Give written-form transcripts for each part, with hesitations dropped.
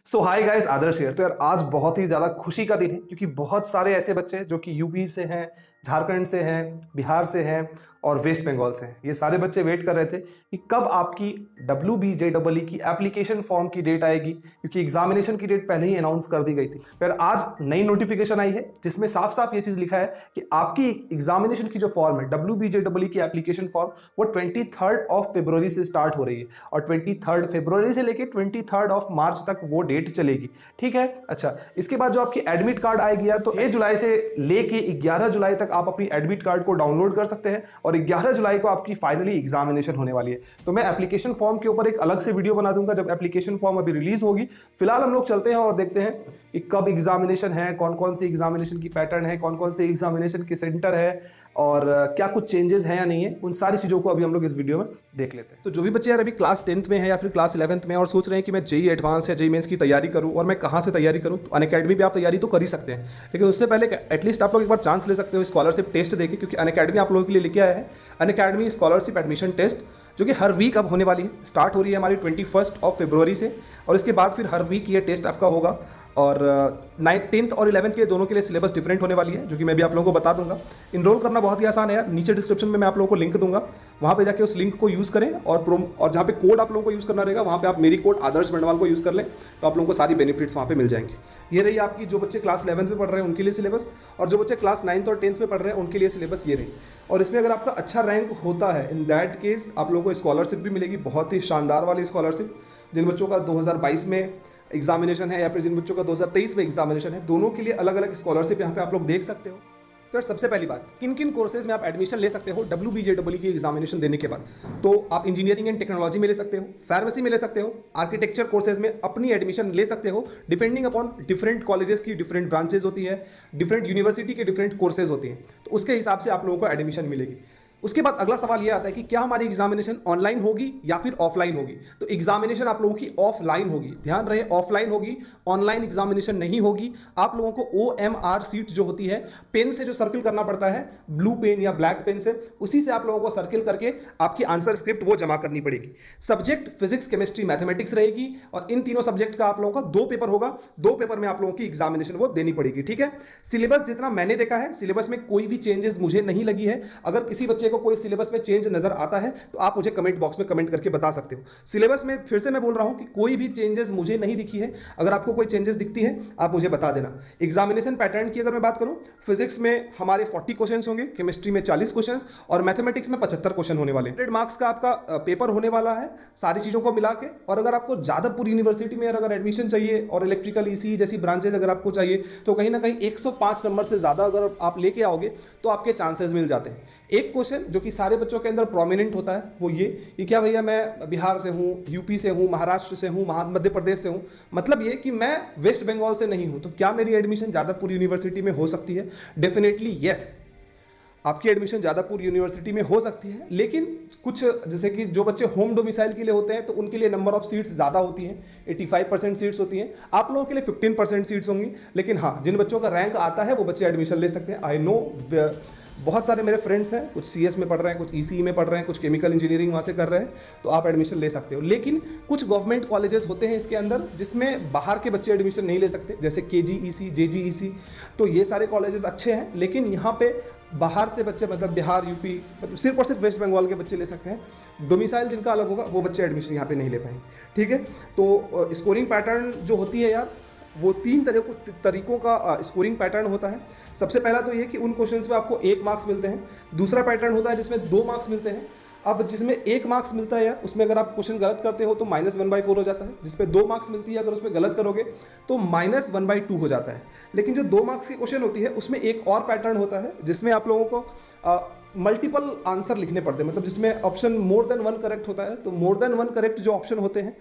So hi guys, Adarsh here. तो यार आज बहुत ही ज़्यादा खुशी का दिन है क्योंकि बहुत सारे ऐसे बच्चे जो कि यूपी से हैं, झारखंड से हैं, बिहार से हैं और वेस्ट बंगाल से हैं। ये सारे बच्चे वेट कर रहे थे कि कब आपकी WBJEE की एप्लीकेशन फॉर्म की डेट आएगी, क्योंकि एग्जामिनेशन की डेट पहले ही अनाउंस कर दी गई थी। फिर आज नई नोटिफिकेशन आई है जिसमें साफ साफ ये चीज़ लिखा है कि आपकी एग्जामिनेशन की जो फॉर्म है, WBJEE की एप्लीकेशन फॉर्म, वो 23 से स्टार्ट हो रही है और 23 से लेकर 23 तक वो डेट चलेगी। ठीक है। अच्छा, इसके बाद जो आपकी एडमिट कार्ड आएगी यार, तो 1 जुलाई से लेके 11 जुलाई तक आप अपनी एडमिट कार्ड को डाउनलोड कर सकते हैं और 11 जुलाई को आपकी फाइनली एग्जामिनेशन होने वाली है। तो मैं एप्लीकेशन फॉर्म के ऊपर एक अलग से वीडियो बना दूंगा जब एप्लीकेशन फॉर्म अभी रिलीज होगी। फिलहाल हम लोग चलते हैं और देखते हैं कि कब एग्जामिनेशन है, कौन कौन सी एग्जामिनेशन की पैटर्न है, कौन कौन से एग्जामिनेशन के सेंटर है और क्या कुछ चेंजेस हैं या नहीं है। उन सारी चीज़ों को अभी हम लोग इस वीडियो में देख लेते हैं। तो जो भी बच्चे यार अभी क्लास 10th में है या फिर क्लास 11th में और सोच रहे हैं कि मैं जेई एडवांस या जेई मेंस की तैयारी करूं और मैं कहां से तैयारी करूं, तो अनअकैडमी पे आप तैयारी तो कर ही सकते हैं। लेकिन उससे पहले एटलीस्ट आप लोग एक बार चांस ले सकते हो स्कॉलरशिप टेस्ट देके, क्योंकि अनअकैडमी आप लोगों के लिए लेके आया है अनअकैडमी स्कॉलरशिप एडमिशन टेस्ट, जो कि हर वीक अब होने वाली है। स्टार्ट हो रही है हमारी 21 फरवरी से और इसके बाद फिर हर वीक ये टेस्ट आपका होगा। और 10th और 11th के दोनों के लिए सिलेबस डिफरेंट होने वाली है, जो कि मैं भी आप लोगों को बता दूंगा। इनरोल करना बहुत ही आसान है यार, नीचे डिस्क्रिप्शन में मैं आप लोगों को लिंक दूंगा, वहाँ पे जाके उस लिंक को यूज़ करें और जहाँ पे कोड आप लोगों को यूज़ करना रहेगा वहाँ पे आप मेरी कोड आदर्श बंडवाल को यूज़ कर लें, तो आप लोगों को सारी बेनिफिट्स वहाँ पे मिल जाएंगे। ये रही आपकी जो बच्चे क्लास 11th में पढ़ रहे हैं उनके लिए सिलेबस, और जो बच्चे क्लास 9th और 10th में पढ़ रहे हैं उनके लिए सिलेबस ये रही। और इसमें अगर आपका अच्छा रैंक होता है, इन दैट केस आप लोगों को स्कॉलरशिप भी मिलेगी, बहुत ही शानदार वाली स्कॉलरशिप। जिन बच्चों का 2022 में एग्जामिनेशन है या फिर जिन बच्चों का 2023 में एग्जामिनेशन है, दोनों के लिए अलग अलग स्कॉलरशिप यहाँ पे आप लोग देख सकते हो। तो यार सबसे पहली बात, किन किन कोर्सेज में आप एडमिशन ले सकते हो WBJEE की एग्जामिनेशन देने के बाद? तो आप इंजीनियरिंग एंड टेक्नोलॉजी में ले सकते हो, फार्मेसी में ले सकते हो, आर्किटेक्चर कोर्सेज में अपनी एडमिशन ले सकते हो। डिपेंडिंग अपॉन डिफरेंट कॉलेजेस की डिफरेंट ब्रांचेज होती है, डिफरेंट यूनिवर्सिटी के डिफरेंट कोर्सेज होती हैं, तो उसके हिसाब से आप लोगों को एडमिशन मिलेगी। उसके बाद अगला सवाल यह आता है कि क्या हमारी एग्जामिनेशन ऑनलाइन होगी या फिर ऑफलाइन होगी? तो एग्जामिनेशन आप लोगों की ऑफलाइन होगी, ध्यान रहे ऑफलाइन होगी, ऑनलाइन एग्जामिनेशन नहीं होगी। आप लोगों को OMR सीट जो होती है, पेन से जो सर्किल करना पड़ता है, ब्लू पेन या ब्लैक पेन से, उसी से आप लोगों को सर्किल करके आपकी आंसर स्क्रिप्ट वो जमा करनी पड़ेगी। सब्जेक्ट फिजिक्स, केमिस्ट्री, मैथमेटिक्स रहेगी और इन तीनों सब्जेक्ट का आप लोगों का 2 पेपर होगा। 2 पेपर में आप लोगों की एग्जामिनेशन वो देनी पड़ेगी। ठीक है। सिलेबस जितना मैंने देखा है, सिलेबस में कोई भी चेंजेस मुझे नहीं लगी है। अगर किसी बच्चे को कोई सिलेबस में चेंज नजर आता है तो आप मुझे कमेंट बॉक्स में कमेंट करके बता सकते हो। सिलेबस में फिर से मैं बोल रहा हूं कि कोई भी चेंजेस मुझे नहीं दिखी है। अगर आपको कोई चेंजेस दिखती है आप मुझे बता देना। एग्जामिनेशन पैटर्न की अगर मैं बात करूं, फिजिक्स में हमारे 40 क्वेश्चंस होंगे, केमिस्ट्री में 40 क्वेश्चंस और मैथमेटिक्स में 75 क्वेश्चन होने वाले हैं। 100 मार्क्स का आपका पेपर होने वाला है सारी चीजों को मिला के। और अगर आपको जादवपुर यूनिवर्सिटी में अगर एडमिशन चाहिए और इलेक्ट्रिकल ECE जैसी ब्रांचेज अगर आपको चाहिए, तो कहीं ना कहीं 105 नंबर से ज्यादा अगर आप लेके आओगे तो आपके चांसेस मिल जाते हैं। एक क्वेश्चन जो कि सारे बच्चों के अंदर प्रोमिनेंट होता है वो ये कि क्या भैया मैं बिहार से हूँ, यूपी से हूँ, महाराष्ट्र से हूँ, मध्य प्रदेश से हूँ, मतलब ये कि मैं वेस्ट बंगाल से नहीं हूँ, तो क्या मेरी एडमिशन जादवपुर यूनिवर्सिटी में हो सकती है? डेफिनेटली यस, आपकी एडमिशन जादवपुर यूनिवर्सिटी में हो सकती है। लेकिन कुछ जैसे कि जो बच्चे होम डोमिसाइल के लिए होते हैं तो उनके लिए नंबर ऑफ सीट्स ज़्यादा होती हैं, 85% सीट्स होती हैं। आप लोगों के लिए 15% सीट्स होंगी। लेकिन हाँ, जिन बच्चों का रैंक आता है वो बच्चे एडमिशन ले सकते हैं। आई नो बहुत सारे मेरे फ्रेंड्स हैं, कुछ CS में पढ़ रहे हैं, कुछ ECE में पढ़ रहे हैं, कुछ केमिकल इंजीनियरिंग वहाँ से कर रहे हैं, तो आप एडमिशन ले सकते हो। लेकिन कुछ गवर्नमेंट कॉलेजेस होते हैं इसके अंदर जिसमें बाहर के बच्चे एडमिशन नहीं ले सकते, जैसे KGEC, JGEC। तो ये सारे कॉलेजेस अच्छे हैं, लेकिन यहाँ पे बाहर से बच्चे, मतलब बिहार, यूपी, मतलब सिर्फ और सिर्फ वेस्ट बंगाल के बच्चे ले सकते हैं। डोमिसाइल जिनका अलग होगा वो बच्चे एडमिशन यहाँ पे नहीं ले पाएंगे। ठीक है। तो स्कोरिंग पैटर्न जो होती है यार, वो 3 तरीकों का स्कोरिंग पैटर्न होता है। सबसे पहला तो ये कि उन क्वेश्चंस में आपको 1 मार्क्स मिलते हैं। दूसरा पैटर्न होता है जिसमें 2 मार्क्स मिलते हैं। अब जिसमें 1 मार्क्स मिलता है यार, उसमें अगर आप क्वेश्चन गलत करते हो तो -1/4 हो जाता है। जिसपे 2 मार्क्स मिलती है, अगर उसमें गलत करोगे तो -1/2 हो जाता है। लेकिन जो 2 मार्क्स की क्वेश्चन होती है उसमें एक और पैटर्न होता है जिसमें आप लोगों को मल्टीपल आंसर लिखने पड़ते हैं, मतलब जिसमें ऑप्शन मोर देन 1 करेक्ट होता है। तो मोर देन 1 करेक्ट जो ऑप्शन होते हैं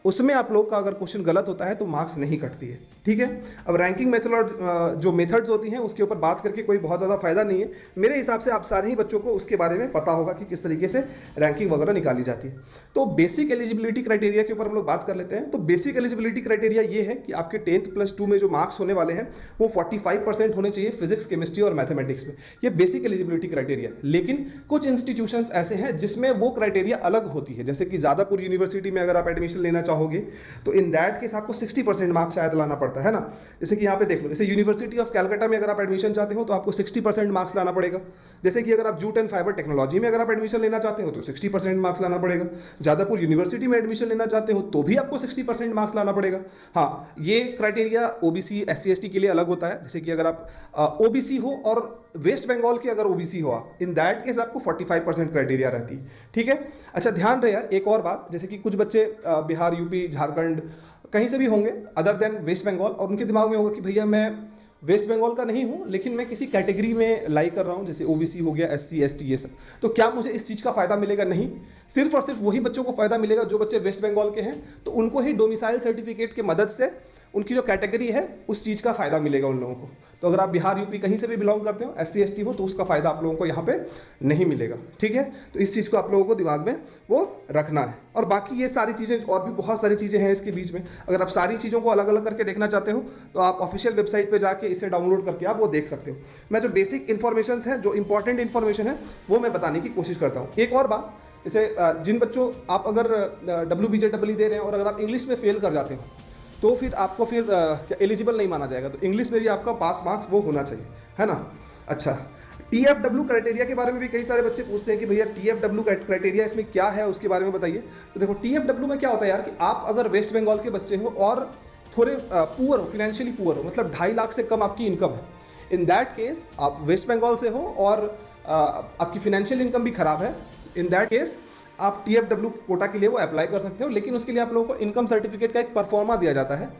उसमें आप लोग का अगर क्वेश्चन गलत होता है तो मार्क्स नहीं कटती है। ठीक है। अब रैंकिंग मेथड और जो मेथड्स होती हैं उसके ऊपर बात करके कोई बहुत ज़्यादा फायदा नहीं है। मेरे हिसाब से आप सारे ही बच्चों को उसके बारे में पता होगा कि किस तरीके से रैंकिंग वगैरह निकाली जाती है। तो बेसिक एलिजिबिलिटी क्राइटेरिया के ऊपर हम लोग बात कर लेते हैं। तो बेसिक एलिजिबिलिटी क्राइटेरिया ये है कि आपके 10th+2 में जो मार्क्स होने वाले हैं वो 45% होने चाहिए फिजिक्स, केमिस्ट्री और मैथमेटिक्स में। ये बेसिक एलिजिबिलिटी क्राइटेरिया। लेकिन कुछ इंस्टीट्यूशंस ऐसे हैं जिसमें वो क्राइटेरिया अलग होती है, जैसे कि जादवपुर यूनिवर्सिटी में अगर आप एडमिशन लेना चाहोगे तो इन दैट केस आपको 60% मार्क्स शायद लाना पड़ता है ना। जैसे कि यहाँ पे देख लो, जैसे यूनिवर्सिटी ऑफ कैलकाटा में अगर आप एडमिशन चाहते हो तो आपको 60% मार्क्स लाना पड़ेगा। जैसे कि अगर आप जूट एंड फाइबर टेक्नोलॉजी में अगर आप एडमिशन लेना चाहते हो तो 60% मार्क्स लाना पड़ेगा। जादवपुर यूनिवर्सिटी में एडमिशन लेना चाहते हो तो भी आपको 60% मार्क्स लाना पड़ेगा। हाँ, ये क्राइटेरिया ओबीसी SC ST के लिए अलग होता है। जैसे कि अगर आप ओबीसी हो और वेस्ट बंगाल के अगर ओबीसी हो आप, इन दैट केस आपको 45% क्राइटेरिया रहती है। ठीक है, अच्छा ध्यान रहे यार एक और बात, जैसे कि कुछ बच्चे बिहार, यूपी, झारखंड कहीं से भी होंगे अदर देन वेस्ट बंगाल, और उनके दिमाग में होगा कि भैया मैं वेस्ट बंगाल का नहीं हूँ लेकिन मैं किसी कैटेगरी में लाई कर रहा हूँ, जैसे ओबीसी हो गया, SC ST ये सब, तो क्या मुझे इस चीज़ का फ़ायदा मिलेगा? नहीं, सिर्फ और सिर्फ वही बच्चों को फ़ायदा मिलेगा जो बच्चे वेस्ट बंगाल के हैं, तो उनको ही डोमिसाइल सर्टिफिकेट के मदद से उनकी जो कैटेगरी है उस चीज़ का फ़ायदा मिलेगा उन लोगों को। तो अगर आप बिहार, यूपी कहीं से भी बिलोंग करते हो, SC ST हो, तो उसका फ़ायदा आप लोगों को यहाँ पे नहीं मिलेगा। ठीक है, तो इस चीज़ को आप लोगों को दिमाग में वो रखना है। और बाकी ये सारी चीज़ें और भी बहुत सारी चीज़ें हैं इसके बीच में, अगर आप सारी चीज़ों को अलग अलग करके देखना चाहते हो तो आप ऑफिशियल वेबसाइट पर जाके इसे डाउनलोड करके आप वो देख सकते हो। मैं जो बेसिक इन्फॉर्मेशन है, जो इंपॉर्टेंट इन्फॉर्मेशन है, वो मैं बताने की कोशिश करता हूँ। एक और बात, जैसे जिन बच्चों आप अगर WBJEE दे रहे हैं और अगर आप इंग्लिश में फेल कर जाते हो तो फिर आपको फिर क्या एलिजिबल नहीं माना जाएगा, तो इंग्लिश में भी आपका पास मार्क्स वो होना चाहिए, है ना। अच्छा, TFW क्राइटेरिया के बारे में भी कई सारे बच्चे पूछते हैं कि भैया TFW क्राइटेरिया इसमें क्या है, उसके बारे में बताइए। तो देखो TFW में क्या होता है यार, कि आप अगर वेस्ट बंगाल के बच्चे हो और थोड़े पुअर हो, फिनेंशियली पुअर हो, मतलब 2.5 लाख से कम आपकी इनकम है, इन दैट केस आप वेस्ट बंगाल से हो और आपकी फिनेंशियल इनकम भी खराब है, इन दैट केस आप TFW कोटा के लिए वो अप्लाई कर सकते हो। लेकिन उसके लिए आप लोगों को इनकम सर्टिफिकेट का एक परफॉर्मा दिया जाता है,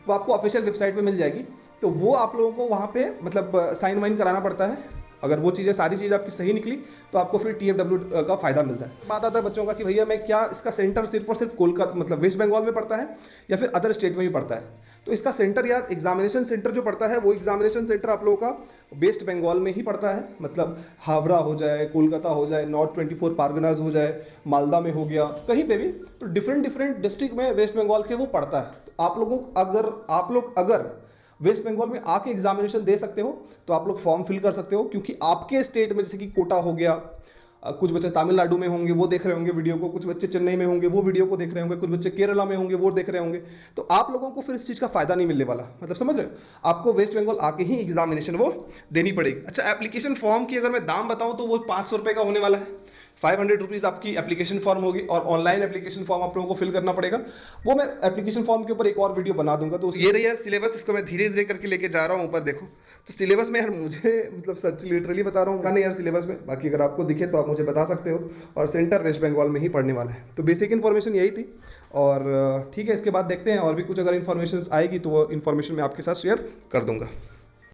वो आपको ऑफिशियल वेबसाइट पे मिल जाएगी, तो वो आप लोगों को वहाँ पे मतलब साइन वाइन कराना पड़ता है। अगर वो चीज़ें सारी चीज़ आपकी सही निकली तो आपको फिर TFW का फ़ायदा मिलता है। बात आता है बच्चों का कि भैया मैं क्या इसका सेंटर सिर्फ और सिर्फ कोलकाता मतलब वेस्ट बंगाल में पड़ता है या फिर अदर स्टेट में भी पड़ता है। तो इसका सेंटर यार, एग्जामिनेशन सेंटर जो पड़ता है वो एग्जामिनेशन सेंटर आप लोगों का वेस्ट बंगाल में ही पड़ता है, मतलब हावड़ा हो जाए, कोलकाता हो जाए, नॉर्थ 24 परगनाज हो जाए, मालदा में हो गया, कहीं पे भी, तो डिफरेंट डिस्ट्रिक्ट में वेस्ट बंगाल के वो पड़ता है। तो आप लोग अगर वेस्ट बंगाल में आके एग्जामिनेशन दे सकते हो तो आप लोग फॉर्म फिल कर सकते हो, क्योंकि आपके स्टेट में जैसे कि कोटा हो गया, कुछ बच्चे तमिलनाडु में होंगे वो देख रहे होंगे वीडियो को, कुछ बच्चे चेन्नई में होंगे वो वीडियो को देख रहे होंगे, कुछ बच्चे केरला में होंगे वो देख रहे होंगे, तो आप लोगों को फिर इस चीज़ का फायदा नहीं मिलने वाला। मतलब समझ रहे हो, आपको वेस्ट बंगाल आके ही एग्जामिनेशन वो देनी पड़ेगी। अच्छा, एप्लीकेशन फॉर्म की अगर मैं दाम बताऊँ तो वो 500 रुपये का होने वाला है। 500 रुपीज़ आपकी एप्लीकेशन फॉर्म होगी और ऑनलाइन एप्लीकेशन फॉर्म आप लोगों को फिल करना पड़ेगा। वो मैं एप्लीकेशन फॉर्म के ऊपर एक और वीडियो बना दूंगा। तो ये रही यार सिलेबस, इसको मैं धीरे धीरे करके लेके जा रहा हूँ ऊपर। देखो तो सिलेबस में यार मुझे मतलब सच लिटरली बता रहा हूँ नहीं यार सिलेबस में, बाकी अगर आपको दिखे तो आप मुझे बता सकते हो। और सेंटर वेस्ट बंगाल में ही पढ़ने वाला है। तो बेसिक इन्फॉर्मेशन यही थी और ठीक है, इसके बाद देखते हैं और भी कुछ अगर इन्फॉर्मेशन आएगी तो वो इन्फॉर्मेशन मैं आपके साथ शेयर कर दूंगा।